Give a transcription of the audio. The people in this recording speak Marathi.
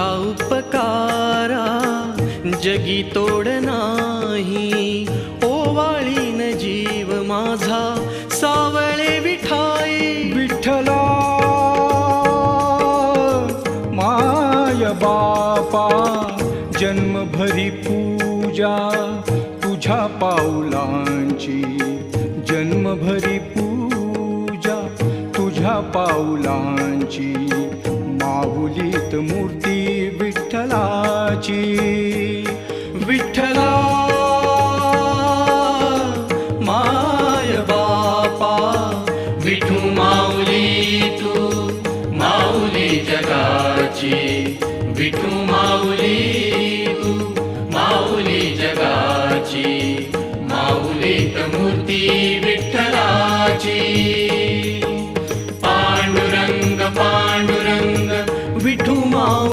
तुझ्या उपकारा जगी तोड नाही, ओवाळीन जीव माझा सावळे विठाई. विठ्ठला माय बापा जन्मभरी पूजा तुझ्या पाऊलांची, जन्मभरी पूजा तुझ्या पाऊलांची. माहुलीत मूर्ती विठ्ठलाची. विठ्ठला माय बापा विठू माऊली तू माऊली जगाची. विठू माऊली तू माऊली जगाची. माऊलीत मूर्ती विठ्ठलाची.